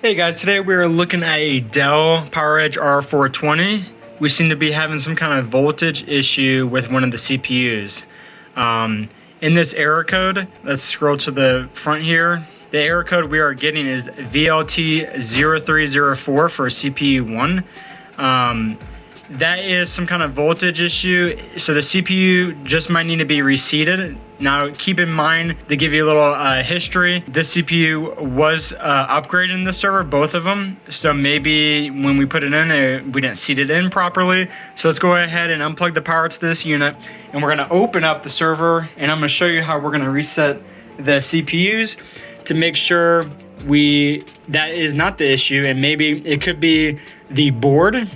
Hey guys, today we're looking at a Dell PowerEdge R420. We seem to be having some kind of voltage issue with one of the CPUs. In this error code, let's scroll to the front here. The error code we are getting is VLT0304 for CPU 1. That is some kind of voltage issue, so the CPU just might need to be reseated. Now keep in mind, to give you a little history, this CPU was upgraded in the server, both of them, so maybe when we put it in, we didn't seat it in properly. So let's go ahead and unplug the power to this unit, and we're going to open up the server, and I'm going to show you how we're going to reset the CPUs to make sure that is not the issue, and maybe it could be the board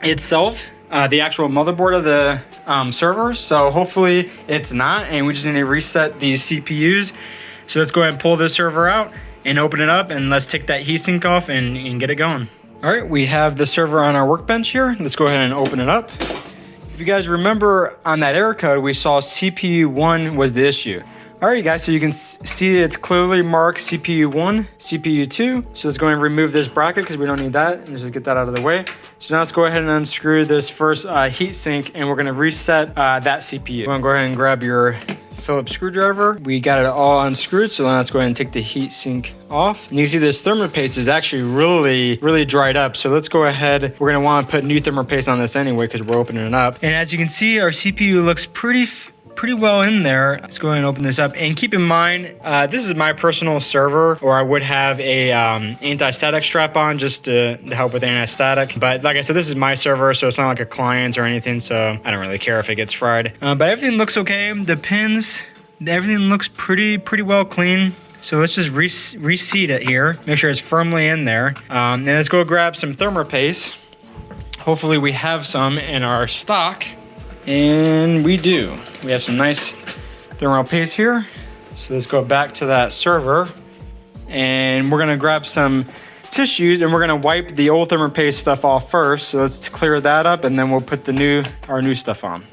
itself, the actual motherboard of the server. So hopefully it's not, and we just need to reset these CPUs. So let's go ahead and pull this server out and open it up, and let's take that heatsink off and get it going. All right, we have the server on our workbench here. Let's go ahead and open it up. If you guys remember on that error code, we saw CPU 1 was the issue. All right, guys, so you can see it's clearly marked CPU 1, CPU 2. So let's go ahead and remove this bracket because we don't need that, and just get that out of the way. So now let's go ahead and unscrew this first heatsink, and we're gonna reset that CPU. You're gonna go ahead and grab your Phillips screwdriver. We got it all unscrewed, so now let's go ahead and take the heatsink off. And you can see this thermal paste is actually really dried up. So let's go ahead. We're gonna wanna put new thermal paste on this anyway because we're opening it up. And as you can see, our CPU looks pretty well in there. Let's go ahead and open this up, and keep in mind, this is my personal server, or I would have a anti-static strap on just to help with anti-static. But like I said, this is my server, so it's not like a client or anything, so I don't really care if it gets fried. But everything looks okay. The pins, everything looks pretty well clean. So let's just reseat it here. Make sure it's firmly in there. And let's go grab some thermal paste. Hopefully we have some in our stock. And we do. We have some nice thermal paste here. So let's go back to that server, and we're gonna grab some tissues, and we're gonna wipe the old thermal paste stuff off first. So let's clear that up, and then we'll put our new stuff on.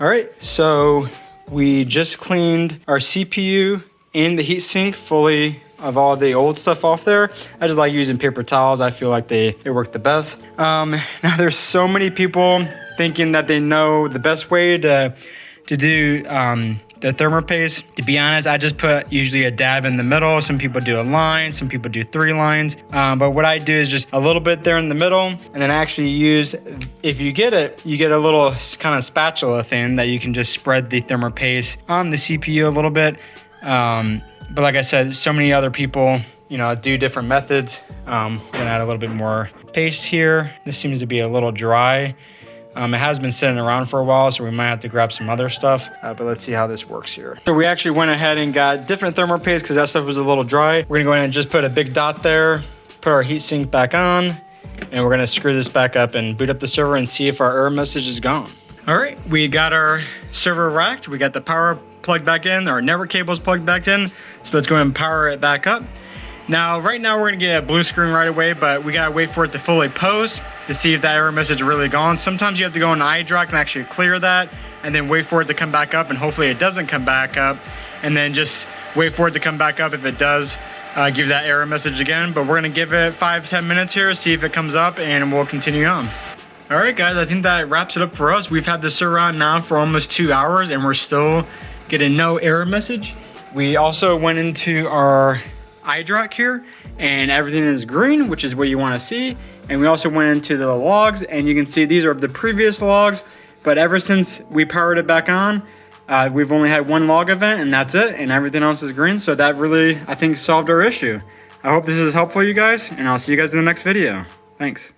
All right, so we just cleaned our CPU and the heatsink fully of all the old stuff off there. I just like using paper towels. I feel like they work the best. Now there's so many people thinking that they know the best way to do the thermal paste. To be honest, I just put usually a dab in the middle. Some people do a line, some people do 3 lines. But what I do is just a little bit there in the middle, and then actually use, if you get it, you get a little kind of spatula thing that you can just spread the thermal paste on the CPU a little bit. But like I said, so many other people, do different methods. I'm gonna add a little bit more paste here. This seems to be a little dry. It has been sitting around for a while, so we might have to grab some other stuff, but let's see how this works here. So we actually went ahead and got different thermal paste because that stuff was a little dry. We're gonna go ahead and just put a big dot there, put our heatsink back on, and we're gonna screw this back up and boot up the server and see if our error message is gone. All right, we got our server racked. We got the power plugged back in, our network cables plugged back in. So let's go ahead and power it back up. Now, right now we're gonna get a blue screen right away, but we gotta wait for it to fully post to see if that error message is really gone. Sometimes you have to go in iDRAC and actually clear that, and then wait for it to come back up, and hopefully it doesn't come back up, and then just wait for it to come back up. If it does, give that error message again. But we're gonna give it 5-10 minutes here, see if it comes up, and we'll continue on. All right, guys, I think that wraps it up for us. We've had this server on now for almost 2 hours, and we're still getting no error message. We also went into our iDRAC here, and everything is green, which is what you want to see. And we also went into the logs, and you can see these are the previous logs, but ever since we powered it back on, we've only had 1 log event, and that's it, and everything else is green. So that really, I think, solved our issue. I hope this is helpful, you guys, and I'll see you guys in the next video. Thanks.